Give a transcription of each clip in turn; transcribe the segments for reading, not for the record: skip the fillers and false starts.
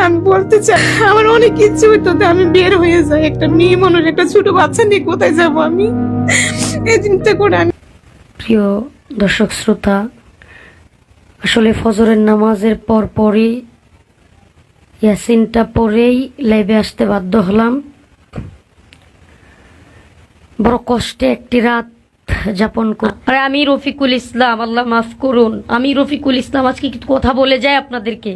আমি বলতে চাই আমার অনেক ইচ্ছে হইতো যে আমি বের হয়ে যাই, একটা মেয়ে মানুষ একটা ছোট বাচ্চা নিয়ে কোথায় যাবো আমি, এই চিন্তা করে আমি। প্রিয় দর্শক শ্রোতা, আসলে ফজরের নামাজের পরই ইয়াসিনটা পড়েই লাইভে আসতে বাধ্য হলাম। বড় কষ্টে একটি রাত যাপন কর। আরে আমি রফিকুল ইসলাম, আল্লাহ মাফ করুন, আমি রফিকুল ইসলাম আজকে কিছু কথা বলে যাই আপনাদেরকে।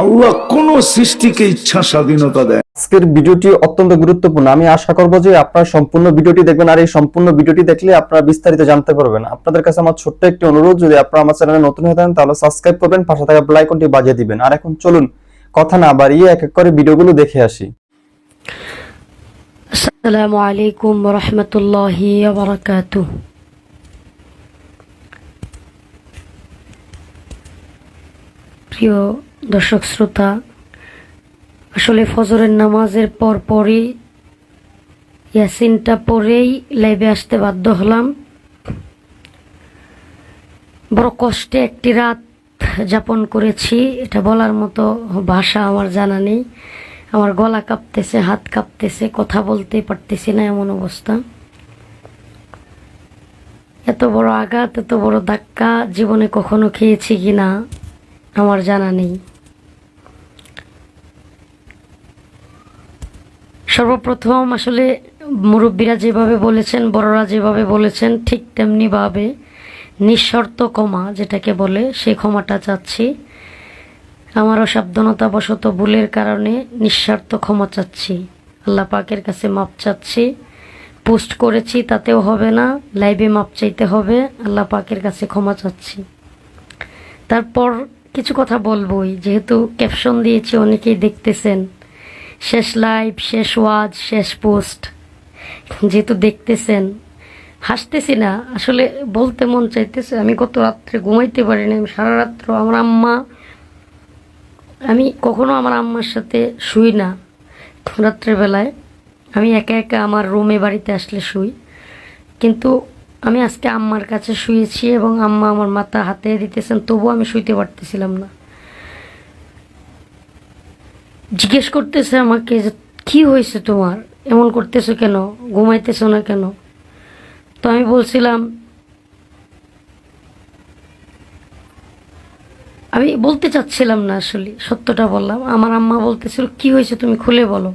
আল্লাহ কোন সৃষ্টিকে ইচ্ছা স্বাধীনতা দেয়। আজকের ভিডিওটি অত্যন্ত গুরুত্বপূর্ণ। আমি আশা করব যে আপনারা সম্পূর্ণ ভিডিওটি দেখবেন, আর এই সম্পূর্ণ ভিডিওটি দেখলে আপনারা বিস্তারিত জানতে পারবেন। আপনাদের কাছে আমার ছোট্ট একটি অনুরোধ, যদি আপনারা আমার চ্যানেলে নতুন হয়ে থাকেন তাহলে সাবস্ক্রাইব করবেন, পাশে থাকা বেল আইকনটি বাজিয়ে দিবেন। আর এখন চলুন কথা না বাড়িয়ে এক এক করে ভিডিওগুলো দেখে আসি। আসসালামু আলাইকুম ওয়া রাহমাতুল্লাহি ওয়া বারাকাতুহু। প্রিয় দর্শক শ্রোতা, আসলে ফজরের নামাজের পরই ইয়াসিনটা পড়েই লাইভে আসতে বাধ্য হলাম। বড় কষ্টে একটি রাত যাপন করেছি, এটা বলার মতো ভাষা আমার জানা নেই। আমার গলা কাঁপতেছে, হাত কাঁপতেছে, কথা বলতে পারতেছি না, এমন অবস্থা। এত বড় আঘাত, এত বড় ধাক্কা জীবনে কখনো খেয়েছি কিনা আমার জানা নেই। সর্বপ্রথম আসলে মুরব্বীরা যেভাবে বলেছেন, বড়রা যেভাবে বলেছেন, ঠিক তেমনি ভাবে নিঃশর্ত ক্ষমা যেটাকে বলে, সেই ক্ষমাটা চাচ্ছি। আমার অসাবধানতাবশত ভুলের কারণে নিঃস্বার্থ ক্ষমা চাচ্ছি, আল্লাহ পাকের কাছে মাপ চাচ্ছি। পোস্ট করেছি তাতেও হবে না, লাইভে মাপ চাইতে হবে, আল্লাহ পাকের কাছে ক্ষমা চাচ্ছি। তারপর কিছু কথা বলবোই, যেহেতু ক্যাপশন দিয়েছি, অনেকেই দেখতেছেন। শেষ লাইভ, শেষ ওয়াজ, শেষ পোস্ট, যেহেতু দেখতেছেন, হাসতেছি না, আসলে বলতে মন চাইতেছে। আমি গত রাত্রে ঘুমাইতে পারিনি, আমি সারা রাত্র আমি কখনো আমার আম্মার সাথে শুই না রাত্রেবেলায়। আমি একা একা আমার রুমে বাড়িতে আসলে শুই, কিন্তু আমি আজকে আম্মার কাছে শুয়েছি এবং আম্মা আমার মাথা হাতে দিতেছেন, তবুও আমি শুইতে পারতেছিলাম না। জিজ্ঞেস করতেছে আমাকে যে কি হয়েছে তোমার, এমন করতেছো কেন, ঘুমাইতেছো না কেন? তো আমি বলছিলাম, আমি বলতে চাচ্ছিলাম না, আসলে সত্যটা বললাম। আমার আম্মা বলতেছিল কি হয়েছে তুমি খুলে বলো।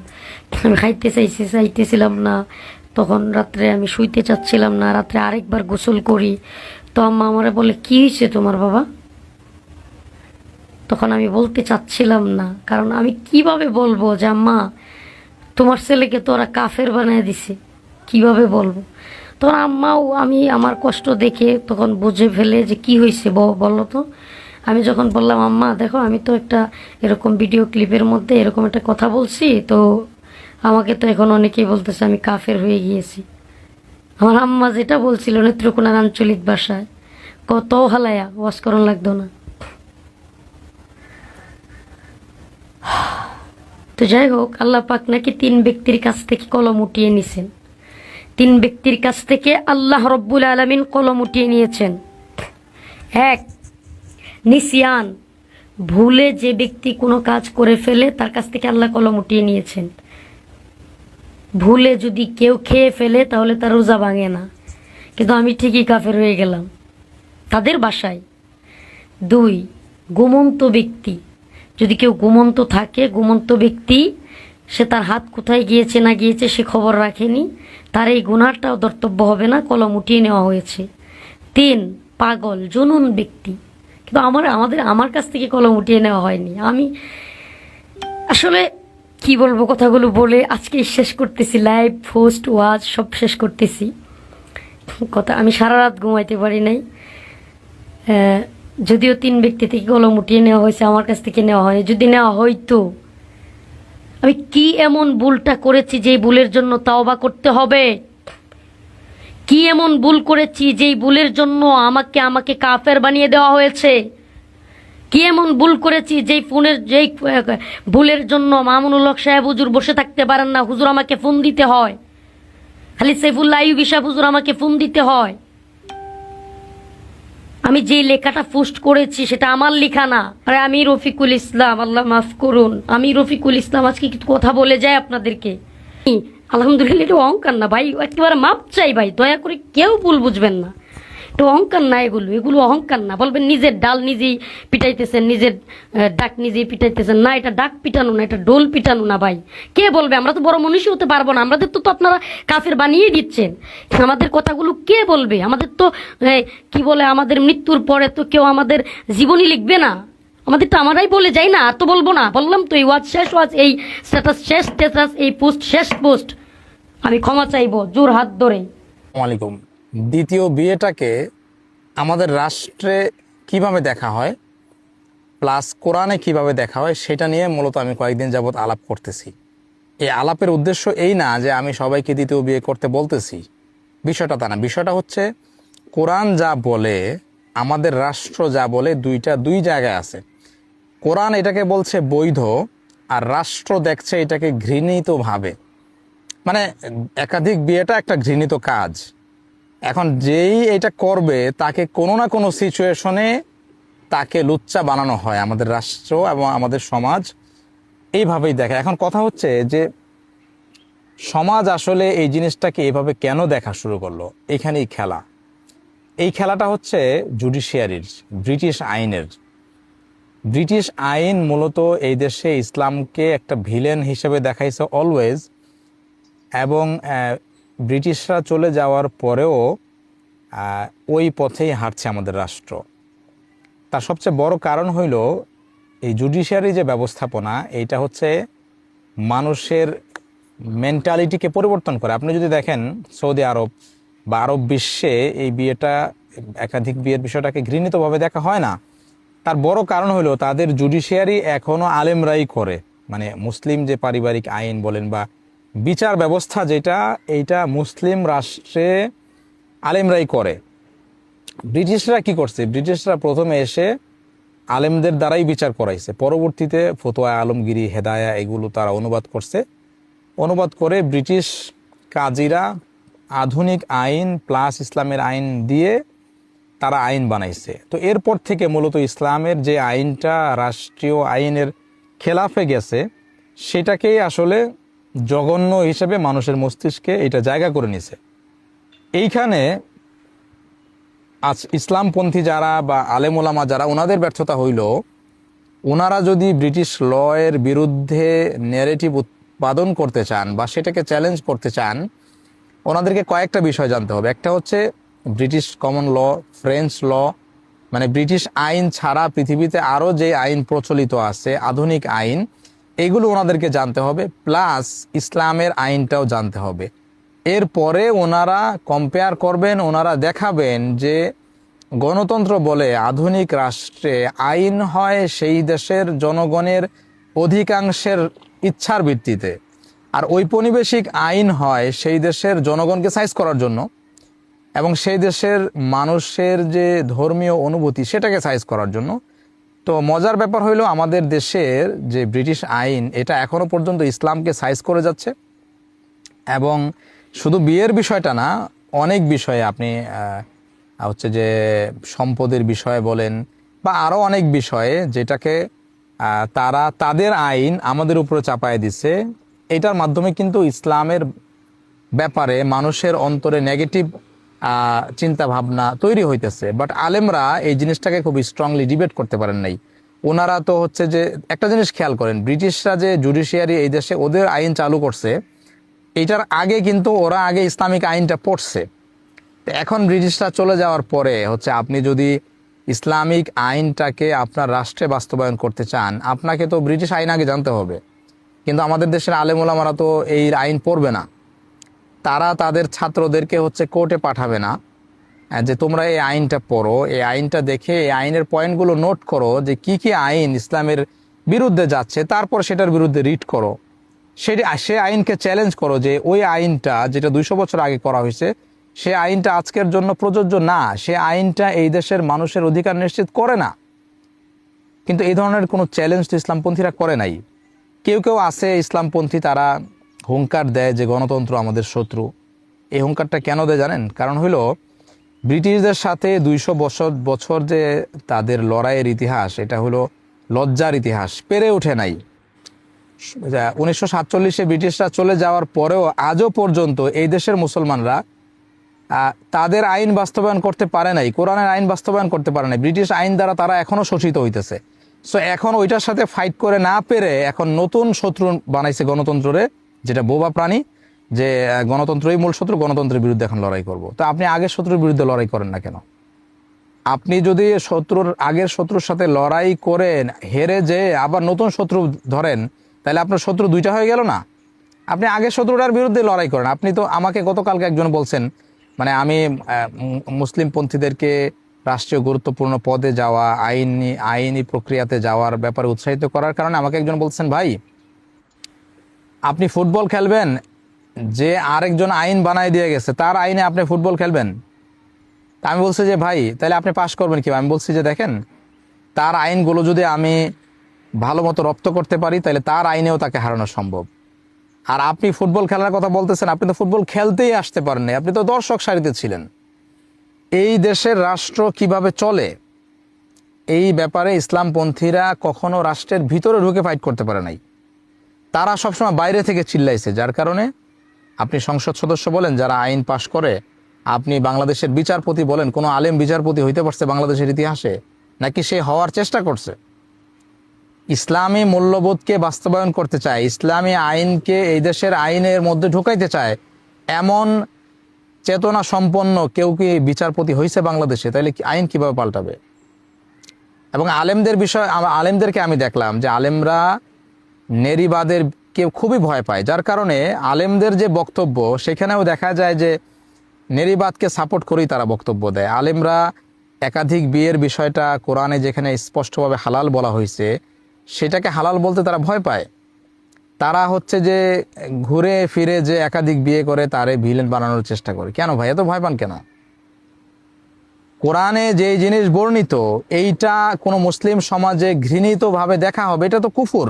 আমি খাইতে চাইতেছিলাম না, তখন রাত্রে আমি শুইতে চাচ্ছিলাম না, রাত্রে আরেকবার গোসল করি। তো আম্মা আমারে বলে কি হয়েছে তোমার বাবা? তখন আমি বলতে চাচ্ছিলাম না, কারণ আমি কিভাবে বলবো যে আম্মা তোমার ছেলেকে তো ওরা কাফের বানিয়ে দিছে, কিভাবে বলবো। তখন আম্মাও আমার কষ্ট দেখে তখন বুঝে ফেলে যে কি হয়েছে বলো তো। আমি যখন বললাম আম্মা দেখো আমি তো একটা এরকম ভিডিও ক্লিপের মধ্যে এরকম একটা কথা বলছি, তো আমাকে তো এখন অনেকেই বলতেছে আমি কাফের হয়ে গিয়েছি। আমার আম্মা যেটা বলছিল নেত্রকোনার আঞ্চলিক ভাষায়, কত হালায়া ওয়াজ করন লাগতো না। তো যাই হোক, আল্লাহ পাক নাকি 3 ব্যক্তির কাছ থেকে কলম উঠিয়ে নিছেন। 3 ব্যক্তির কাছ থেকে আল্লাহ রব্বুল আলামিন কলম উঠিয়ে নিয়েছেন। 1, নিসিয়ান, ভুলে যে ব্যক্তি কোনো কাজ করে ফেলে তার কাছ থেকে আল্লাহ কলম উঠিয়ে নিয়েছেন। ভুলে যদি কেউ খেয়ে ফেলে তাহলে তার রোজা ভাঙে না, কিন্তু আমি ঠিকই কাফের হয়ে গেলাম তাদের বাসায়। 2, ঘুমন্ত ব্যক্তি, যদি কেউ ঘুমন্ত থাকে, ঘুমন্ত ব্যক্তি, সে তার হাত কোথায় গিয়েছে না গিয়েছে সে খবর রাখেনি, তার এই গুনাহটাও ধর্তব্য হবে না, কলম উঠিয়ে নেওয়া হয়েছে। 3, পাগল জুনুন ব্যক্তি, কিন্তু আমার কাছ থেকে কলম উঠিয়ে নেওয়া হয়নি। আমি আসলে কি বলবো, কথাগুলো বলে আজকে শেষ করতেছি, লাইভ পোস্ট ওয়াজ সব শেষ করতেছি। আমি সারা রাত ঘুমাইতে পারি নাই। যদিও 3 ব্যক্তি থেকে কলম উঠিয়ে নেওয়া হয়েছে, আমার কাছ থেকে নেওয়া হয়নি। যদি নেওয়া হয়তো আমি কি এমন ভুলটা করেছি যেই ভুলের জন্য তাওবা করতে হবে? কি এমন ভুল করেছি যেই ভুলের জন্য আমাকে কাফের বানিয়ে দেওয়া হয়েছে? কি এমন ভুল করেছি যেই ভুলের জন্য মামুনুল হক সাহেব হুজুর বসে থাকতে পারেন না, হুজুর আমাকে ফোন দিতে হয়, খালি সাইফুল্লাহ আইয়ুবী সাহেব হুজুর আমাকে ফোন দিতে হয়? আমি যে লেখাটা পোস্ট করেছি সেটা আমার লেখা না। আরে আমি রফিকুল ইসলাম, আল্লাহ মাফ করুন, আমি রফিকুল ইসলাম আজকে কিছু কথা বলে যায় আপনাদেরকে। আলহামদুলিল্লাহ, এটা অহংকার না ভাই, একেবারে মাপ চাই ভাই, দয়া করে কেউ ভুল বুঝবেন না। এটা অহংকার না, এগুলো অহংকার না। বলবেন নিজের ডাল নিজেই পিটাইতেছেন, নিজের ডাক নিজেই পিটাইতেছেন, না এটা ডাক পিটানো না, এটা ডোল পিটানো না ভাই। কে বলবে? আমরা তো বড় মনীষী হতে পারবো না, আমাদের তো আপনারা কাফের বানিয়ে দিচ্ছেন। আমাদের কথাগুলো কে বলবে? আমাদের তো কি বলে, আমাদের মৃত্যুর পরে তো কেউ আমাদের জীবনী লিখবে না, আমাদের তো আমরাই বলে যাই না। আর তো বলবো না, বললাম তো এই ওয়াজ শেষ ওয়াজ, এই স্ট্যাটাস শেষ স্ট্যাটাস, এই পোস্ট শেষ পোস্ট। আমি ক্ষমা চাইবো জোর হাত ধরে। আসসালামু আলাইকুম। দ্বিতীয় বিয়েটাকে আমাদের রাষ্ট্রে কিভাবে দেখা হয় প্লাস কোরআনে কিভাবে দেখা হয় সেটা নিয়ে মূলত আমি কয়েকদিন যাবৎ আলাপ করতেছি। এই আলাপের উদ্দেশ্য এই না যে আমি সবাইকে দ্বিতীয় বিয়ে করতে বলতেছি, বিষয়টা তা না। বিষয়টা হচ্ছে কোরআন যা বলে, আমাদের রাষ্ট্র যা বলে, দুই জায়গায় আছে। কোরআন এটাকে বলছে বৈধ, আর রাষ্ট্র দেখছে এটাকে ঘৃণিতভাবে। মানে একাধিক বিয়েটা একটা ঘৃণিত কাজ। এখন যেই এটা করবে তাকে কোনো না কোনো সিচুয়েশনে তাকে লুচ্চা বানানো হয়। আমাদের রাষ্ট্র এবং আমাদের সমাজ এইভাবেই দেখে। এখন কথা হচ্ছে যে সমাজ আসলে এই জিনিসটাকে এভাবে কেন দেখা শুরু করলো? এখানেই খেলা। এই খেলাটা হচ্ছে জুডিশিয়ারির, ব্রিটিশ আইনের। ব্রিটিশ আইন মূলত এই দেশে ইসলামকে একটা ভিলেন হিসেবে দেখাইছে অলওয়েজ, এবং ব্রিটিশরা চলে যাওয়ার পরেও ওই পথেই হাঁটছে আমাদের রাষ্ট্র। তার সবচেয়ে বড় কারণ হইল এই জুডিশিয়ারি যে ব্যবস্থাপনা, এইটা হচ্ছে মানুষের মেন্টালিটিকে পরিবর্তন করে। আপনি যদি দেখেন সৌদি আরব বা আরব বিশ্বে এই বিয়েটা, একাধিক বিয়ের বিষয়টাকে ঘৃণিতভাবে দেখা হয় না। তার বড় কারণ হলো তাদের জুডিশিয়ারি এখনও আলেমরাই করে। মানে মুসলিম যে পারিবারিক আইন বলেন বা বিচার ব্যবস্থা যেটা, এইটা মুসলিম রাষ্ট্রে আলেমরাই করে। ব্রিটিশরা কি করছে? ব্রিটিশরা প্রথমে এসে আলেমদের দ্বারাই বিচার করাইছে, পরবর্তীতে ফতোয়া আলমগিরি, হেদায়া এগুলো তারা অনুবাদ করছে। অনুবাদ করে ব্রিটিশ কাজীরা আধুনিক আইন প্লাস ইসলামের আইন দিয়ে তারা আইন বানাইছে। তো এরপর থেকে মূলত ইসলামের যে আইনটা রাষ্ট্রীয় আইনের খেলাফে গেছে, সেটাকেই আসলে জঘন্য হিসেবে মানুষের মস্তিষ্কে এটা জায়গা করে নিছে। এইখানে আজ ইসলামপন্থী যারা বা আলেম ওলামা যারা, ওনাদের ব্যর্থতা হইল, ওনারা যদি ব্রিটিশ ল এর বিরুদ্ধে ন্যারেটিভ উৎপাদন করতে চান বা সেটাকে চ্যালেঞ্জ করতে চান, ওনাদেরকে কয়েকটা বিষয় জানতে হবে। একটা হচ্ছে ব্রিটিশ কমন ল, ফ্রেঞ্চ ল, মানে ব্রিটিশ আইন ছাড়া পৃথিবীতে আরও যে আইন প্রচলিত আছে, আধুনিক আইন, এগুলো ওনাদেরকে জানতে হবে, প্লাস ইসলামের আইনটাও জানতে হবে। এরপরে ওনারা কম্পেয়ার করবেন, ওনারা দেখাবেন যে গণতন্ত্র বলে আধুনিক রাষ্ট্রে আইন হয় সেই দেশের জনগণের অধিকাংশের ইচ্ছার ভিত্তিতে, আর ঔপনিবেশিক আইন হয় সেই দেশের জনগণকে সাইজ করার জন্য এবং সেই দেশের মানুষের যে ধর্মীয় অনুভূতি সেটাকে সাইজ করার জন্য। তো মজার ব্যাপার হইলো আমাদের দেশের যে ব্রিটিশ আইন, এটা এখনো পর্যন্ত ইসলামকে সাইজ করে যাচ্ছে। এবং শুধু বিয়ের বিষয়টা না, অনেক বিষয়ে আপনি হচ্ছে যে সম্পদের বিষয়ে বলেন বা আরও অনেক বিষয়ে, যেটাকে তারা তাদের আইন আমাদের উপরে চাপায় দিছে। এটার মাধ্যমে কিন্তু ইসলামের ব্যাপারে মানুষের অন্তরে নেগেটিভ চিন্তা ভাবনা তৈরি হইতেছে। বাট আলেমরা এই জিনিসটাকে খুব স্ট্রংলি ডিবেট করতে পারেন নাই। ওনারা তো হচ্ছে যে, একটা জিনিস খেয়াল করেন, ব্রিটিশরা যে জুডিশিয়ারি এই দেশে ওদের আইন চালু করছে, এইটার আগে কিন্তু ওরা আগে ইসলামিক আইনটা পড়ছে। এখন ব্রিটিশরা চলে যাওয়ার পরে হচ্ছে আপনি যদি ইসলামিক আইনটাকে আপনার রাষ্ট্রে বাস্তবায়ন করতে চান, আপনাকে তো ব্রিটিশ আইন আগে জানতে হবে। কিন্তু আমাদের দেশের আলেম ওলামারা তো এই আইন পড়বে না। তারা তাদের ছাত্রদেরকে হচ্ছে কোর্টে পাঠাবে না যে তোমরা এই আইনটা পড়ো, এই আইনটা দেখে এই আইনের পয়েন্টগুলো নোট করো যে কি কি আইন ইসলামের বিরুদ্ধে যাচ্ছে, তারপর সেটার বিরুদ্ধে রিড করো, সে আইনকে চ্যালেঞ্জ করো যে ওই আইনটা যেটা 200 বছর আগে করা হয়েছে, সে আইনটা আজকের জন্য প্রযোজ্য না, সে আইনটা এই দেশের মানুষের অধিকার নিশ্চিত করে না। কিন্তু এই ধরনের কোনো চ্যালেঞ্জ তো ইসলামপন্থীরা করে নাই। কেউ কেউ আছে ইসলামপন্থী, তারা হুঙ্কার দেয় যে গণতন্ত্র আমাদের শত্রু। এই হুঙ্কারটা কেন দেয় জানেন? কারণ হলো ব্রিটিশদের সাথে 200 বছর বছর যে তাদের লড়াইয়ের ইতিহাস, এটা হলো লজ্জার ইতিহাস, পেরে ওঠে নাই। 1947-এ ব্রিটিশরা চলে যাওয়ার পরেও আজও পর্যন্ত এই দেশের মুসলমানরা তাদের আইন বাস্তবায়ন করতে পারে নাই, কোরআনের আইন বাস্তবায়ন করতে পারে নাই। ব্রিটিশ আইন দ্বারা তারা এখনো শোষিত হইতেছে। সো এখন ওইটার সাথে ফাইট করে না পেরে এখন নতুন শত্রু বানাইছে গণতন্ত্রে, যেটা বোবা প্রাণী, যে গণতন্ত্রই মূল শত্রু, গণতন্ত্রের বিরুদ্ধে এখন লড়াই করব। তো আপনি আগের শত্রুর বিরুদ্ধে লড়াই করেন না কেন? আপনি যদি আগের শত্রুর সাথে লড়াই করেন, হেরে যে আবার নতুন শত্রু ধরেন, তাহলে আপনার শত্রু দুইটা হয়ে গেল না? আপনি আগের শত্রুটার বিরুদ্ধে লড়াই করেন। আপনি তো আমাকে গতকালকে একজন বলছেন, মানে আমি মুসলিম পন্থীদেরকে রাষ্ট্রীয় গুরুত্বপূর্ণ পদে যাওয়া, আইনি প্রক্রিয়াতে যাওয়ার ব্যাপারে উৎসাহিত করার কারণে আমাকে একজন বলছেন, ভাই আপনি ফুটবল খেলবেন, যে আরেকজন আইন বানাই দিয়ে গেছে তার আইনে আপনি ফুটবল খেলবেন? তা আমি বলছি যে ভাই তাহলে আপনি পাশ করবেন কি? আমি বলছি যে দেখেন, তার আইনগুলো যদি আমি ভালো মতো রপ্ত করতে পারি তাহলে তার আইনেও তাকে হারানো সম্ভব। আর আপনি ফুটবল খেলার কথা বলতেছেন, আপনি তো ফুটবল খেলতেই আসতে পারেন না, আপনি তো দর্শক সারিতে ছিলেন। এই দেশের রাষ্ট্র কিভাবে চলে এই ব্যাপারে ইসলামপন্থীরা কখনো রাষ্ট্রের ভিতরে ঢুকে ফাইট করতে পারে নাই। তারা সবসময় বাইরে থেকে চিল্লাইছে, যার কারণে আপনি সংসদ সদস্য বলেন, যারা আইন পাশ করে, আপনি বাংলাদেশের বিচারপতি বলেন, কোনো আলেম বিচারপতি হইতে পারছে বাংলাদেশের ইতিহাসে? নাকি সে হওয়ার চেষ্টা করছে? ইসলামী মূল্যবোধকে বাস্তবায়ন করতে চায়, ইসলামী আইনকে এই দেশের আইনের মধ্যে ঢুকাইতে চায়, এমন চেতনা সম্পন্ন কেউ কি বিচারপতি হয়েছে বাংলাদেশে? তাহলে আইন কিভাবে পাল্টাবে? এবং আলেমদেরকে আমি দেখলাম যে আলেমরা নেরিবাদের কেউ খুবই ভয় পায়, যার কারণে আলেমদের যে বক্তব্য সেখানেও দেখা যায় যে নেরিবাদকে সাপোর্ট করেই তারা বক্তব্য দেয়। আলেমরা একাধিক বিয়ের বিষয়টা কোরআনে যেখানে স্পষ্টভাবে হালাল বলা হয়েছে, সেটাকে হালাল বলতে তারা ভয় পায়। তারা হচ্ছে যে ঘুরে ফিরে যে একাধিক বিয়ে করে তারে ভিলেন বানানোর চেষ্টা করে। কেন ভাই এত ভয় পান কেন? কোরআনে যে জিনিস বর্ণিত এইটা কোনো মুসলিম সমাজে ঘৃণিতভাবে দেখা হবে, এটা তো কুফর।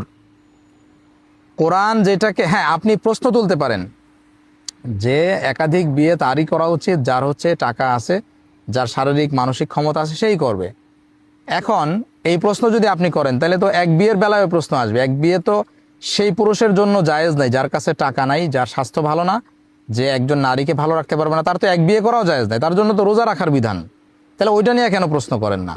কোরআন যেটাকে, হ্যাঁ আপনি প্রশ্ন তুলতে পারেন যে একাধিক বিয়ে তারই করা উচিত যার হচ্ছে টাকা আছে, যার শারীরিক মানসিক ক্ষমতা আছে, সেই করবে। এখন এই প্রশ্ন যদি আপনি করেন তাহলে তো এক বিয়ের বেলায় প্রশ্ন আসবে। এক বিয়ে তো সেই পুরুষের জন্য জায়েজ নাই যার কাছে টাকা নাই, যার স্বাস্থ্য ভালো না, যে একজন নারীকে ভালো রাখতে পারবে না, তার তো এক বিয়ে করাও জায়েজ নাই, তার জন্য তো রোজা রাখার বিধান। তাহলে ওইটা নিয়ে কেন প্রশ্ন করেন না?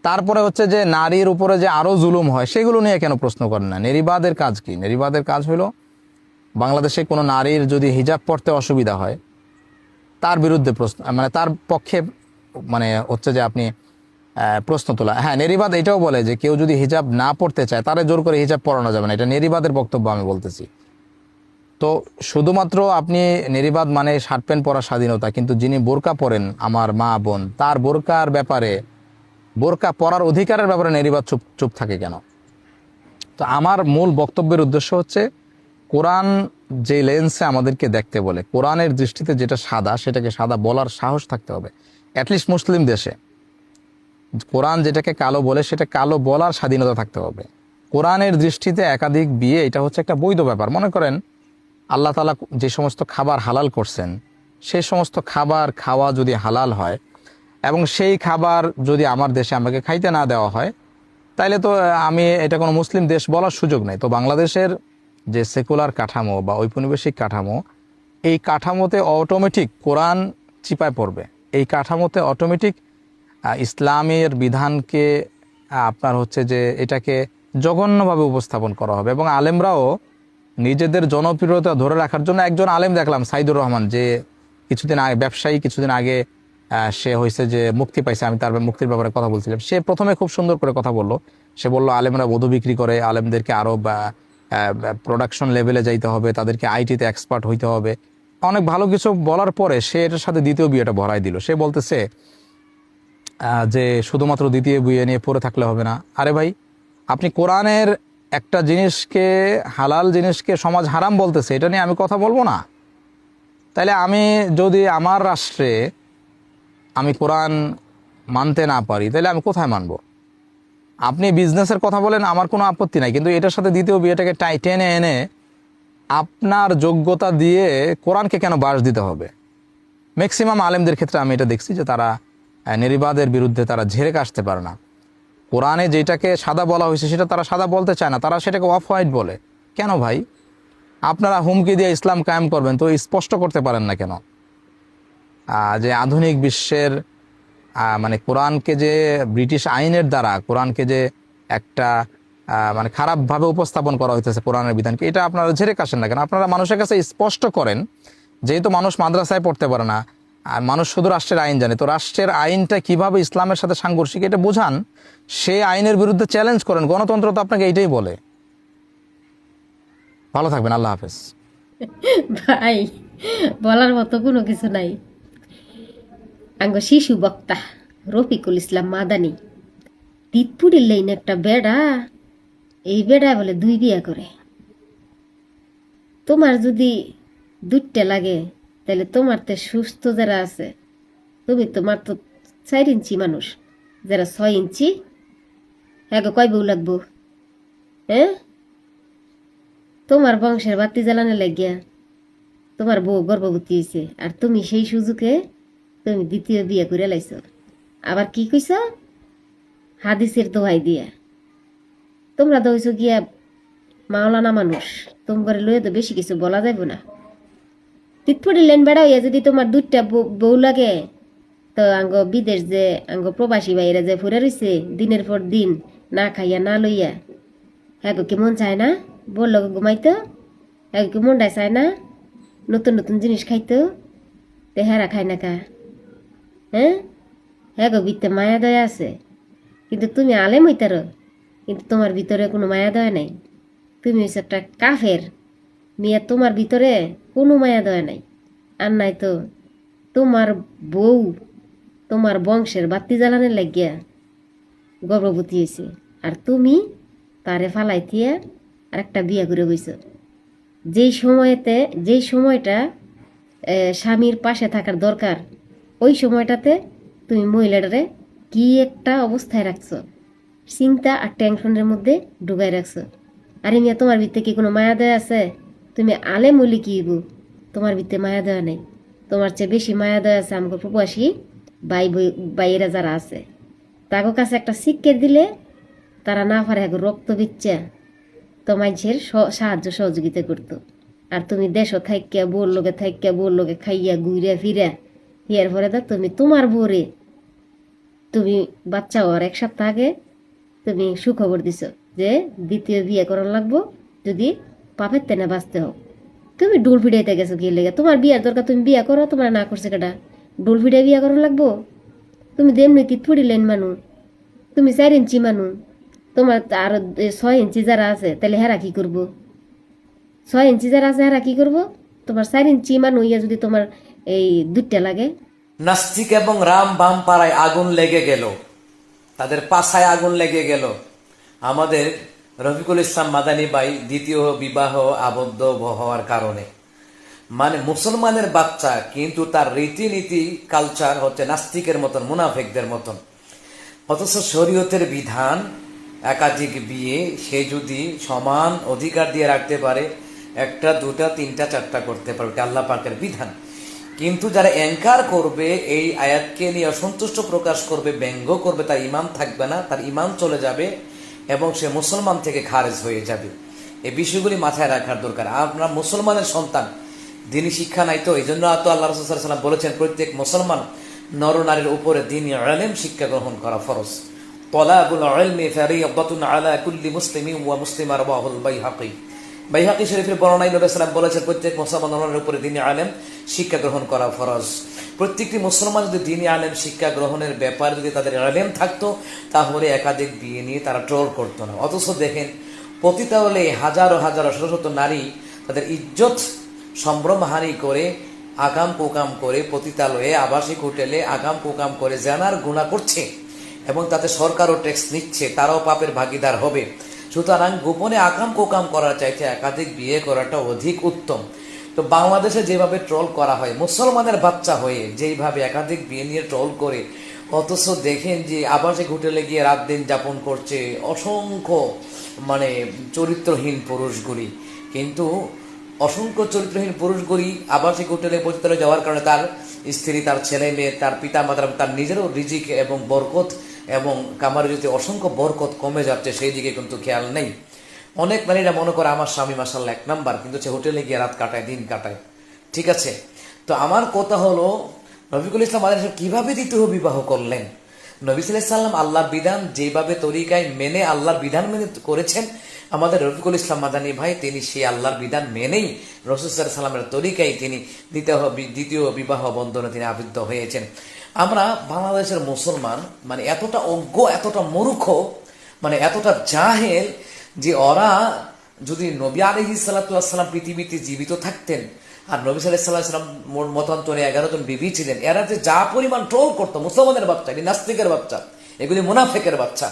তারপরে হচ্ছে যে নারীর উপরে যে আরও জুলুম হয় সেগুলো নিয়ে কেন প্রশ্ন করেন না? নেরিবাদের কাজ কি? নেরিবাদের কাজ হলো বাংলাদেশে কোনো নারীর যদি হিজাব পরতে অসুবিধা হয় তার বিরুদ্ধে প্রশ্ন, মানে তার পক্ষে, মানে হচ্ছে যে আপনি প্রশ্ন তোলা। হ্যাঁ, নেরিবাদ এটাও বলে যে কেউ যদি হিজাব না পড়তে চায় তারে জোর করে হিজাব পরানো যাবে না, এটা নেরিবাদের বক্তব্য আমি বলতেছি। তো শুধুমাত্র আপনি নেরিবাদ মানে শার্ট প্যান্ট পরার স্বাধীনতা, কিন্তু যিনি বোরকা পরেন আমার মা বোন, তার বোরকার ব্যাপারে, বোরকা পরার অধিকারের ব্যাপারে নেরিবাদ চুপ থাকে কেন? তো আমার মূল বক্তব্যের উদ্দেশ্য হচ্ছে কোরআন যে লেন্সে আমাদেরকে দেখতে বলে, কোরআনের দৃষ্টিতে যেটা সাদা সেটাকে সাদা বলার সাহস থাকতে হবে। অ্যাটলিস্ট মুসলিম দেশে কোরআন যেটাকে কালো বলে সেটা কালো বলার স্বাধীনতা থাকতে হবে। কোরআনের দৃষ্টিতে একাধিক বিয়ে এটা হচ্ছে একটা বৈধ ব্যাপার। মনে করেন আল্লাহ তাআলা যে সমস্ত খাবার হালাল করছেন, সেই সমস্ত খাবার খাওয়া যদি হালাল হয় এবং সেই খাবার যদি আমার দেশে আমাকে খাইতে না দেওয়া হয়, তাইলে তো আমি এটা কোনো মুসলিম দেশ বলার সুযোগ নেই। তো বাংলাদেশের যে সেকুলার কাঠামো বা ঔপনিবেশিক কাঠামো, এই কাঠামোতে অটোমেটিক কোরআন চিপায় পড়বে। এই কাঠামোতে অটোমেটিক ইসলামের বিধানকে আপনার হচ্ছে যে এটাকে জঘন্যভাবে উপস্থাপন করা হবে। এবং আলেমরাও নিজেদের জনপ্রিয়তা ধরে রাখার জন্য, একজন আলেম দেখলাম সাইদুর রহমান, যে কিছুদিন আগে ব্যবসায়ী, কিছুদিন আগে সে হয়েছে যে মুক্তি পাইছে, আমি তার মুক্তির ব্যাপারে কথা বলছিলাম। সে প্রথমে খুব সুন্দর করে কথা বললো। সে বলল আলেমরা বধূ বিক্রি করে, আলেমদেরকে আরও প্রোডাকশন লেভেলে যাইতে হবে, তাদেরকে আইটিতে এক্সপার্ট হইতে হবে, অনেক ভালো কিছু বলার পরে সে এটার সাথে দ্বিতীয় বিয়েটা ভরাই দিল। সে বলতেছে যে শুধুমাত্র দ্বিতীয় বিয়ে নিয়ে পড়ে থাকলে হবে না। আরে ভাই, আপনি কোরআনের একটা জিনিসকে, হালাল জিনিসকে সমাজ হারাম বলতেছে, এটা নিয়ে আমি কথা বলবো না? তাইলে আমি যদি আমার রাষ্ট্রে আমি কোরআন মানতে না পারি তাহলে আমি কোথায় মানব? আপনি বিজনেসের কথা বলেন, আমার কোনো আপত্তি নাই, কিন্তু এটার সাথে দ্বিতীয় বিয়েটাকে টেনে এনে আপনার যোগ্যতা দিয়ে কোরআনকে কেন বাস দিতে হবে? ম্যাক্সিমাম আলেমদের ক্ষেত্রে আমি এটা দেখছি যে তারা নারীবাদের বিরুদ্ধে তারা ঝেড়ে কাশতে পারে না। কোরআনে যেটাকে সাদা বলা হয়েছে সেটা তারা সাদা বলতে চায় না, তারা সেটাকে অফ হোয়াইট বলে। কেন ভাই? আপনারা হুমকি দিয়ে ইসলাম কায়েম করবেন, তো স্পষ্ট করতে পারেন না কেন? যে আধুনিক বিশ্বের মানে কোরআনকে যে ব্রিটিশ আইনের দ্বারা কোরআনকে যে একটা মানে খারাপভাবে উপস্থাপন করা হইতেছে কোরআনের বিধানকে, এটা আপনারা ঝেড়ে কাশেন না কেন? আপনারা মানুষের কাছে স্পষ্ট করেন। যেহেতু মানুষ মাদ্রাসায় পড়তে পারে না, আর মানুষ শুধু রাষ্ট্রের আইন জানে, তো রাষ্ট্রের আইনটা কিভাবে ইসলামের সাথে সাংঘর্ষিক এটা বোঝান, সেই আইনের বিরুদ্ধে চ্যালেঞ্জ করেন। গণতন্ত্র তো আপনাকে এইটাই বলে। ভালো থাকবেন, আল্লাহ হাফেজ। ভাই বলার মতো কোনো কিছু নাই। আঙ্গ শিশু বক্তা রফিকুল ইসলাম মাদানি তিতপুরির লাইন একটা বেড়া, এই বেড়া বলে 2 বিয়া করে। তোমার যদি 2টা লাগে তাহলে তোমার তো সুস্থ যারা আছে, তুমি তোমার তো 4 ইঞ্চি মানুষ, যারা 6 ইঞ্চি, হ্যাঁ কয় বউ লাগবো? হ্যাঁ, তোমার বংশের বাতি জ্বালানো লাগিয়া তোমার বউ গর্ভবতী হয়েছে, আর তুমি সেই সুযোগে তুমি 2য় বিয়ে করে লাইছ। আবার কি কইছ? হাদিসের দোহাই দিয়া। তোমরা তো হইছো গিয়া মাওলানা মানুষ, তোমার লইয়া তো বেশি কিছু বলা যাইব না। তিতপুরি লেন বেড়া হইয়া যদি তোমার 2টা বউ লাগে, তো আঙ্গ বিদেশ যে আঙ্গ প্রবাসী ভাইরা যে ফুরে রইছে দিনের পর দিন না খাইয়া না লইয়া, হ্যাঁ কি মন চায় না বলল ঘুমাইতো? হ্যাঁ কি মনটাই চায় না নতুন নতুন জিনিস খাইতো? তে হেরা খায় না কা? হ্যাঁ, হ্যাঁ গো ভিতরে মায়া দয়া আছে, কিন্তু তুমি আলেম হইতার, কিন্তু তোমার ভিতরে কোনো মায়া দয়া নাই। তুমি হচ্ছে একটা কাফের মিয়া, তোমার ভিতরে কোনো মায়া দয়া নাই। আর নাই তো তোমার বউ তোমার বংশের বাতি জ্বালানোর লাগিয়া গর্ভবতী হয়েছে, আর তুমি তারে ফালাই থিয়া আর একটা বিয়া করে গেছ। যেই সময়টা স্বামীর পাশে থাকার দরকার, ওই সময়টাতে তুমি মহিলাটারে কি একটা অবস্থায় রাখছো, চিন্তা আর টেনশনের মধ্যে ঢুকাই রাখছো। আর মিয়া তোমার ভিতরে কি কোনো মায়া দয়া আছে? তুমি আলে মলি কি হইব, তোমার ভিতরে মায়া দয়া নেই। তোমার চেয়ে বেশি মায়া দয়া আছে আমাকে প্রবাসী বাইরা যারা আছে, তাকে কাছে একটা শিক্ষা দিলে তারা না পারে এখন রক্ত বিচ্ছা তো মানুষের সাহায্য সহযোগিতা করতো। আর তুমি দেশও থাইকা বোর লোকে খাইয়া ঘুরে ফিরা হিয়ার পরে তো তুমি তোমার বোরে তুমি বাচ্চা হওয়ার 1 সপ্তাহ আগে তুমি সুখবর দিছ যে 2য় বিয়ে করার লাগবো যদি পাপের তেনে বাঁচতে হোক। তুমি ডুল ফিডাইতে গেছো কি লেগে? তোমার বিয়ার দরকার, তুমি বিয়া করো, তোমার না করছে কেটা? ডুল ফিডাই বিয়া করার লাগবো? তুমি দেমনি তিতপুরি লেন মানু, তুমি 4 ইঞ্চি মানু, তোমার আর 6 ইঞ্চি যারা আছে তাহলে হেরা কি করবো? 6 ইঞ্চি যারা আছে হেরা কি করবো? তোমার 4 ইঞ্চি মানু ইয়া যদি তোমার এই 2টা লাগে। নাস্তিক এবং রাম বাম পাড়ায় আগুন লেগে গেল, তাদের পাছায় আগুন লেগে গেল। আমাদের রফিকুল ইসলাম মাদানী ভাই 2য় বিবাহ আবদ্ধ হওয়ার কারণে, মানে মুসলমানের বাচ্চা কিন্তু তার রীতিনীতি কালচার হচ্ছে নাস্তিকের মতন, মুনাফিকদের মতন। অথচ শরীয়তের বিধান একাধিক বিয়ে সে যদি সমান অধিকার দিয়ে রাখতে পারে, 1টা 2টা 3টা 4টা করতে পারবে, আল্লাহ পাকের বিধান। কিন্তু যারা অ্যাঙ্কার করবে, এই আয়াতকে নিয়ে অসন্তুষ্ট প্রকাশ করবে, ব্যঙ্গ করবে, তার ইমান থাকবে না, তার ইমান চলে যাবে এবং সে মুসলমান থেকে খারেজ হয়ে যাবে। এই বিষয়গুলি মাথায় রাখার দরকার। আমরা মুসলমানের সন্তান, দিনী শিক্ষা নাই তো, এই জন্য তো আল্লাহ রাসূল সাল্লাল্লাহু আলাইহি ওয়াসাল্লাম বলেছেন প্রত্যেক মুসলমান নর নারীর উপরে দিনী ইলম শিক্ষা গ্রহণ করা ফরজ। তলাবুল ইলমি ফারিয়াদাতুন আলা কুল্লি মুসলিমিন ওয়া মুসলিমা, রাওয়াহুল বাইহাকি শরীফের বর্ণনায় নবী সাল্লাল্লাহু আলাইহি ওয়াসাল্লাম বলেছেন প্রত্যেক মুসলমানের উপরে দিনী ইলম শিক্ষা গ্রহণ করা ফরজ। প্রত্যেকটি মুসলমান যদি দিনী ইলম শিক্ষা গ্রহণের ব্যাপারে যদি তাদের ইলম থাকতো, তাহলে একাধিক বিয়ে নিয়ে তারা ট্রল করতো না। অথচ দেখেন পতিতালয়ে হাজারো হাজারো শত শত নারী তাদের ইজ্জত সম্ভ্রমহানি করে আগাম কুকাম করে পতিতালয়ে আবাসিক হোটেলে আগাম কুকাম করে জানার গুনাহ করছে এবং তাতে সরকারও ট্যাক্স নিচ্ছে, তারাও পাপের ভাগীদার হবে। সুতরাং গোপনে আকাম কোকাম করার চাইতে একাধিক বিয়ে করাটা অধিক উত্তম। তো বাংলাদেশে যেভাবে ট্রল করা হয়, মুসলমানের বাচ্চা হয়ে যেইভাবে একাধিক বিয়ে নিয়ে ট্রল করে, অথচ দেখেন যে আবাসিক হোটেলে গিয়ে রাত দিন যাপন করছে অসংখ্য মানে চরিত্রহীন পুরুষগুলি। কিন্তু অসংখ্য চরিত্রহীন পুরুষগুলি আবাসিক হোটেলে পতিতলে যাওয়ার কারণে তার স্ত্রী, তার ছেলে মেয়ে, তার পিতা মাতা, তার নিজেরও রিজিক এবং বরকত এবং কামারের যদি অসংখ্য বরকত কমে যাচ্ছে, সেই দিকে কিন্তু খেয়াল নেই। অনেক নারীরা মনে করে আমার স্বামী মাসাল্লাহ 1 নাম্বার, কিন্তু সে হোটেলে গিয়ে রাত কাটায়, দিন কাটায়। ঠিক আছে, তো আমার কথা হলো রফিকুল ইসলাম মাদানী সাহেব কিভাবে দ্বিতীয় বিবাহ করলেন? নবী সাল্লাল্লাহু আলাইহি ওয়াসাল্লাম আল্লাহর বিধান যেভাবে তরিকায় মেনে, আল্লাহর বিধান মেনে করেছেন, আমাদের রফিকুল ইসলাম মাদানী ভাই তিনি সেই আল্লাহর বিধান মেনেই রাসূল সাল্লাল্লাহু আলাইহি ওয়াসাল্লামের তরিকায় তিনি দ্বিতীয় বিবাহ বন্ধনে তিনি আবদ্ধ হয়েছেন। আমরা বাংলাদেশের মুসলমান মানে এতটা অজ্ঞ, এতটা মূর্খ, মানে এতটা জাহেল যে ওরা যদি নবী আলাইহিস সালাতু ওয়াস সালাম পৃথিবীতে জীবিত থাকতেন আর নবী সাল্লাল্লাহু আলাইহি ওয়াসাল্লাম মতান্তরে 11 জন বিবি ছিলেন, এরা যে যা পরিমাণ ট্রোল করতো, মুসলমানের বাচ্চা, এগুলি নাস্তিকের বাচ্চা, এগুলি মুনাফিকের বাচ্চা।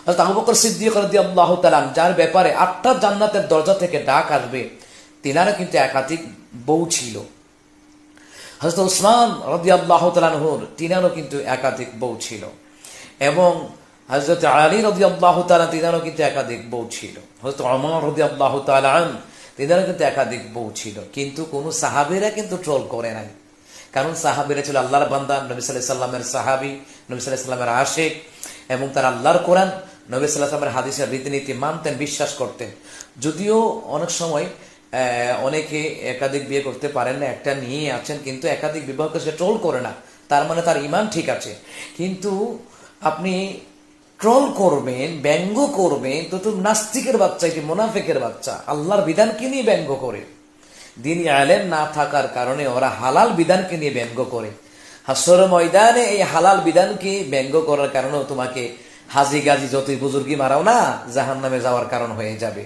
হযরত আবু বকর সিদ্দিক রাদিয়াল্লাহু তাআলা যার ব্যাপারে 8টা জান্নাতের দরজা থেকে ডাক আসবে, তিনারা কিন্তু একাধিক বউ ছিল। হযরত উসমান রাদিয়াল্লাহু তাআলা আনহুর তিনারও কিন্তু একাধিক বউ ছিল, এবং হযরত আলী রাদিয়াল্লাহু তাআলা তিনারও কিন্তু একাধিক বউ ছিল, হযরত ওমর রাদিয়াল্লাহু তাআলা আনহু তিনারও কিন্তু একাধিক বউ ছিল। কিন্তু কোন সাহাবীরা কিন্তু ট্রোল করে নাই, কারণ সাহাবীরা ছিল আল্লাহর বান্দা, নবী সাল্লাল্লাহু আলাইহি ওয়াসাল্লামের সাহাবী, নবী সাল্লাল্লাহু আলাইহি ওয়াসাল্লামের আশিক, এবং তারা আল্লাহর কোরআন, নবী সাল্লাল্লাহু আলাইহি ওয়াসাল্লামের হাদিসের রীতিনীতি মানতেন, বিশ্বাস করতেন। যদিও অনেক সময় অনেকে একাধিক বিয়ে করতে পারেন না, একটা নিয়ে আছেন, কিন্তু একাধিক বিবাহকে সে ট্রোল করে না, তার মানে তার ঈমান ঠিক আছে। কিন্তু আপনি ট্রোল করবেন, ব্যঙ্গ করবেন, তো নাস্তিকের বাচ্চা, এটি মুনাফিকের বাচ্চা, আল্লাহর বিধানকে নিয়ে ব্যঙ্গ করে। দিনী আলেম না থাকার কারণে ওরা হালাল বিধানকে নিয়ে ব্যঙ্গ করে। হাসর ময়দানে এই হালাল বিধানকে ব্যঙ্গ করার কারণেও তোমাকে হাজি গাজি যতই বুজুর্গি মারাও না, জাহান্নামে যাওয়ার কারণ হয়ে যাবে।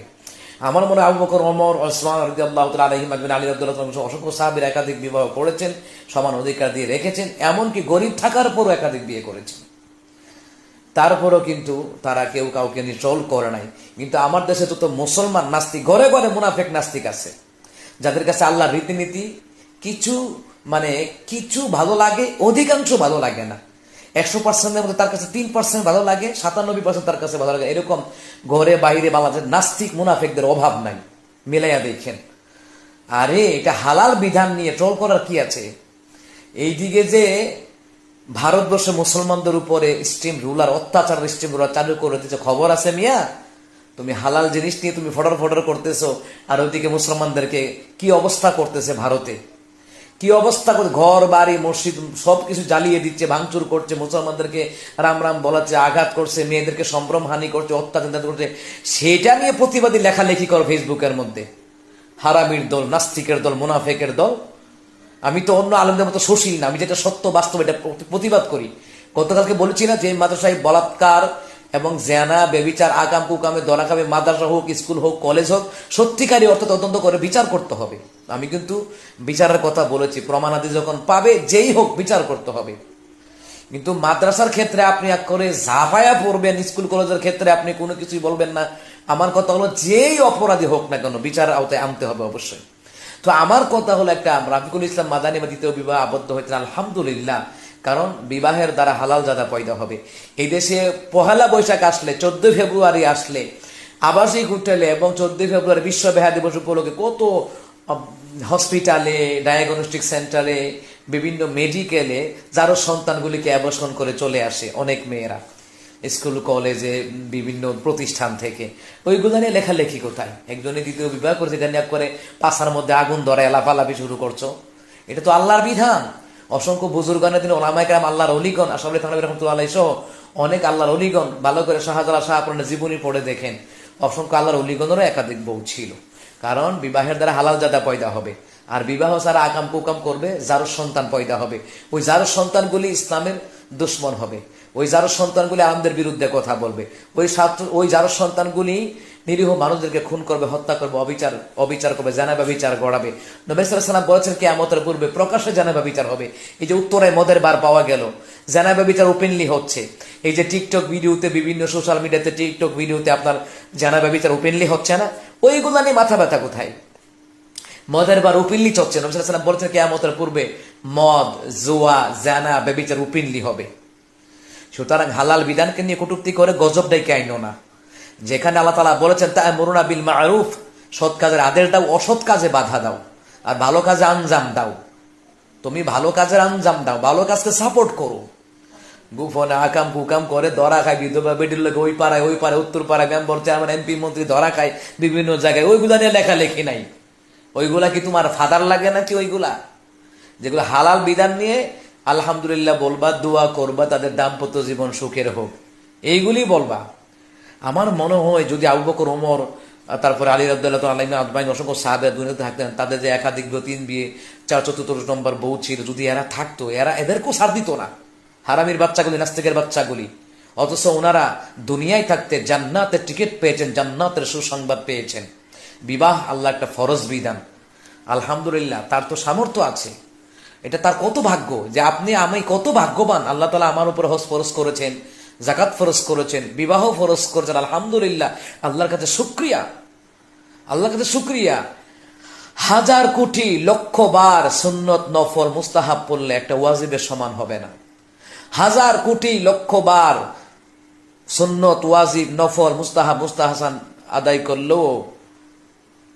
আমার মনে হয় আবু বকর, ওমর, ওসমান রাদিয়াল্লাহু তাআলা আলাইহিম আজমাইন, আলী রাদিয়াল্লাহু তাআলা অসংখ্য সাহাবীরা একাধিক বিবাহ করেছেন, সমান অধিকার দিয়ে রেখেছেন, এমনকি গরিব থাকার পরও একাধিক বিয়ে করেছেন। তারপরও কিন্তু তারা কেউ কাউকে নিয়ে ট্রোল করে নাই। কিন্তু আমার দেশে তো মুসলমান নাস্তিক, ঘরে ঘরে মুনাফিক নাস্তিক আছে, যাদের কাছে আল্লাহর রীতিনীতি কিছু ভালো লাগে, অধিকাংশ ভালো লাগে না। 100%-এর মধ্যে তার কাছে 3% ভালো লাগে, 97% তার কাছে ভালো লাগে। এরকম ঘরে বাইরে বাংলাদেশের নাস্তিক মুনাফিকদের অভাব নাই, মিলাইয়া দেখেন। আরে এটা হালাল বিধান নিয়ে ট্রোল করার কি আছে? এইদিকে যে ভারতবর্ষে মুসলমানদের উপরে স্ট্রিম রুলার, অত্যাচার স্ট্রিম রুলার চালু করে দিচ্ছে, খবর আছে মিয়া? তুমি হালাল জিনিস নিয়ে তুমি ফডর করতেছো, আর ওইদিকে মুসলমানদেরকে কি অবস্থা করতেছে ভারতে, কি অবস্থা করে, ঘর বাড়ি মসজিদ সবকিছু জ্বালিয়ে দিচ্ছে, ভাঙচুর করছে, মুসলমানদেরকে রাম রাম বলাচ্ছে, আঘাত করছে, মেয়েদেরকে সম্ভ্রম হানি করছে, অত্যাচার করছে। সেটা নিয়ে প্রতিবাদী লেখালেখি কর ফেসবুকের মধ্যে, হারামির দল, নাস্তিকের দল, মুনাফিকের দল। আমি তো অন্য আলেমদের মতো সুশীল না, আমি যেটা সত্য বাস্তব এটা প্রতিবাদ করি। গতকালকে বলেছি না যে মাদ্রাসায় বলাৎকার এবং জেনা, বেবিচার, আকাম কুকামে ধরা খাবে, মাদ্রাসা হোক, স্কুল হোক, কলেজ হোক, সত্যিকারী অর্থ তদন্ত করে বিচার করতে হবে। আমি কিন্তু বিচারের কথা বলেছি, প্রমাণাদি যখন পাবে যেই হোক বিচার করতে হবে। কিন্তু মাদ্রাসার ক্ষেত্রে আপনি এক করে ঝাঁপায়া পড়বেন, স্কুল কলেজের ক্ষেত্রে আপনি কোনো কিছুই বলবেন না। আমার কথা হলো যেই অপরাধী হোক না কেন বিচার আওতায় আনতে হবে অবশ্যই। তো আমার কথা হলো একটা, রফিকুল ইসলাম মাদানী বা দ্বিতীয় বিবাহ আবদ্ধ হয়েছেন, আলহামদুলিল্লাহ, কারণ বিবাহের দ্বারা হালাল জাদা পয়দা হবে। এই দেশে পহেলা বৈশাখ আসলে, 14 ফেব্রুয়ারি আসলে আবাসিক হোটেলে এবং 14 ফেব্রুয়ারি বিশ্ব বেহা দিবস উপলক্ষে কত হসপিটালে, ডায়াগনস্টিক সেন্টারে, বিভিন্ন মেডিকেলে যারও সন্তানগুলিকে অ্যাবর্শন করে চলে আসে অনেক মেয়েরা, স্কুল কলেজে বিভিন্ন প্রতিষ্ঠান থেকে। ওইগুলো নিয়ে লেখালেখি কোথায়? একজনে দ্বিতীয় বিবাহ করেছে, এটা নিয়ে করে পাশার মধ্যে আগুন ধরে এলাফালাফি শুরু করছো। এটা তো আল্লাহর বিধান। অসংখ্য বুজুর্গানের দিন ওলামায়ে কেরাম, আল্লাহর অলিগণ, আশরাফুল থানভী রাহমাতুল্লাহ আলাইহি সহ অনেক আল্লাহর অলিগণ, ভালো করে শাহজালাল শাহপুরানের জীবনী পড়ে দেখেন, অসংখ্য আল্লাহর অলিগণেরও একাধিক বউ ছিল। কারণ বিবাহের দ্বারা হালাল জাদা পয়দা হবে, আর বিবাহ ছাড়া আকাম কুকাম করবে, যার সন্তান পয়দা হবে, ওই যার সন্তানগুলি ইসলামের দুশ্মন হবে, ওই যার সন্তানগুলি আমাদের বিরুদ্ধে কথা বলবে, ওই যার সন্তানগুলি নিরীহ মানুষদেরকে খুন করবে, হত্যা করবে, অবিচার করবে, জানাবা বিচার গড়াবে। নবী সাল্লাল্লাহু আলাইহি ওয়াসাল্লাম বলেছেন কিয়ামতের পূর্বে প্রকাশ্যে জানাবা বিচার হবে। এই যে উত্তরায় মদের বার পাওয়া গেল, জানাবা বিচার ওপেনলি হচ্ছে। এই যে টিকটক ভিডিওতে, বিভিন্ন সোশ্যাল মিডিয়াতে টিকটক ভিডিওতে আপনার জানাবা বিচার ওপেনলি হচ্ছে না, ওইগুলো নিয়ে মাথা ব্যথা কোথায়? মদের বার ওপেনলি চলছে। নবী সাল্লাল্লাহু আলাইহি ওয়াসাল্লাম বলেছেন কিয়ামতের পূর্বে মদ, জুয়া, জানা, ব্যভিচার ওপেনলি হবে। সুতরাং হালাল বিধানকে নিয়ে কটূক্তি করে গজব ডাইকে আইনো না। যেখানে আল্লাহ তাআলা বলেছেন তা'মুরুনা বিল মা'রুফ সৎ কাজের আদেশ দাও, অসৎ কাজে বাধা দাও, আর ভালো কাজে আঞ্জাম দাও। তুমি ভালো কাজের আঞ্জাম দাও, ভালো কাজকে সাপোর্ট করো। গুফনে আকাম কুকাম করে ধরা খায়, বিধবা বেটির লোক ওই পাড়ায় উত্তর পাড়ায় মেম্বার চেয়ারম্যান এমপি মন্ত্রী ধরা খায় বিভিন্ন জায়গায়, ওইগুলা নিয়ে লেখালেখি নাই। ওইগুলা কি তোমার ফাদার লাগে নাকি? ওইগুলা যেগুলো হালাল বিধান নিয়ে আলহামদুলিল্লাহ বলবা, দোয়া করবা, তাদের দাম্পত্য জীবন সুখের হোক, এইগুলি বলবা। আমার মনে হয় যদি আবু বকর, ওমর, তারপরে আলী রাদিয়াল্লাহু তাআলা আজমাইন, অসংখ্য সাহাবা দুনিয়াতে থাকতেন, তাদের যে একাধিক বিয়ে, 3 বিয়ে, 4 নম্বর বউ ছিল, যদি এরা থাকতো, এদেরকেও ছাড় দিত না, হারামির বাচ্চাগুলি, নাস্তিকের বাচ্চাগুলি। অথচ ওনারা দুনিয়ায় থাকতে জান্নাতের টিকিট পেয়েছেন, জান্নাতের সুসংবাদ পেয়েছেন। বিবাহ আল্লাহ একটা ফরজ বিধান, আলহামদুলিল্লাহ তার তো সামর্থ্য আছে। এটা তার কত ভাগ্য যে আপনি আমি কত ভাগ্যবান, আল্লাহ তাআলা আমার উপর হজ ফরজ করেছেন, যাকাত ফরজ করেছেন, বিবাহ ফরজ করেছেন, আলহামদুলিল্লাহ। আল্লাহর কাছে শুকরিয়া, আল্লাহর কাছে শুকরিয়া। 1000 কোটি লক্ষ বার সুন্নত নফল মুস্তাহাব পড়লে একটা ওয়াজিবের সমান হবে না। 1000 কোটি লক্ষ বার সুন্নত, ওয়াজিব, নফল, মুস্তাহাব, মুস্তাহাসান আদায় করলেও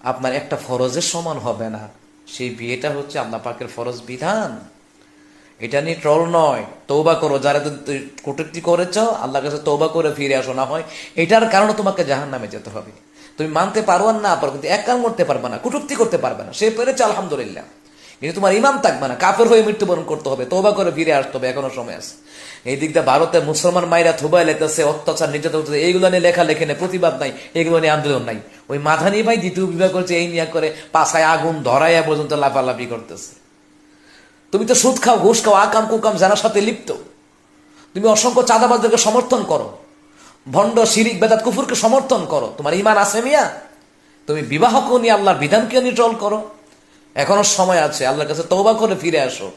আপনার একটা ফরজের সমান হবে না। সেই বিয়েটা হচ্ছে আল্লাহ পাকের ফরজ বিধান। এটা নিয়ে ট্রল নয়, তওবা করো। যারা কটূক্তি করেছ, আল্লাহর কাছে তওবা করে ফিরে আসো, না হয় এটার কারণে তোমাকে জাহান্নামে যেতে হবে। তুমি মানতে পারো আর না পারো, কিন্তু এক কাম করতে পারবে না, কটূক্তি করতে পারবে না। সে পেরেছে আলহামদুলিল্লাহ, কিন্তু তোমার ইমান থাকবে না, কাফের হয়ে মৃত্যুবরণ করতে হবে, তওবা করে ফিরে আসতে হবে, এখনো সময় আছে। এই দিক দিয়ে ভারতে মুসলমান মায়েরা থুবাই লেতেছে, অত্যাচার, নির্যাতন হচ্ছে, এইগুলো নিয়ে লেখালেখি নেই, প্রতিবাদ নাই, এগুলো নিয়ে আন্দোলন নাই। ওই মাধানী ভাই দ্বিতীয় বিবাহ করছে, এই নিয়ে করে পাছায় আগুন ধরাইয়া পর্যন্ত লাফালাফি করতেছে। তুমি তো সুদ খাও, ঘুষ খাও, আকাম কুকাম জানার সাথে লিপ্ত। তুমি অসংখ্য চাঁদাবাজদেরকে সমর্থন করো, ভণ্ড, শিরিক, বেদাত, কুফুরকে সমর্থন করো। তোমার ইমান আছে মিয়া? তুমি বিবাহকে নিয়ে, আল্লাহর বিধানকে নিয়ে ট্রল করো। এখনো সময় আছে, আল্লাহর কাছে তওবা করে ফিরে আসো,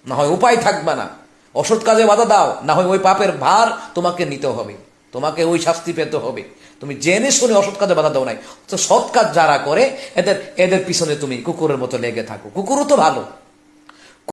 না হয় উপায় থাকবে না। অসৎ কাজে বাধা দাও, না হয় ওই পাপের ভার তোমাকে নিতে হবে, তোমাকে ওই শাস্তি পেতে হবে। তুমি জেনে শুনে অসৎ কাজে বাধা দাও নাই, তো সৎ কাজ যারা করে এদের পিছনে তুমি কুকুরের মতো লেগে থাকো। কুকুরও তো ভালো,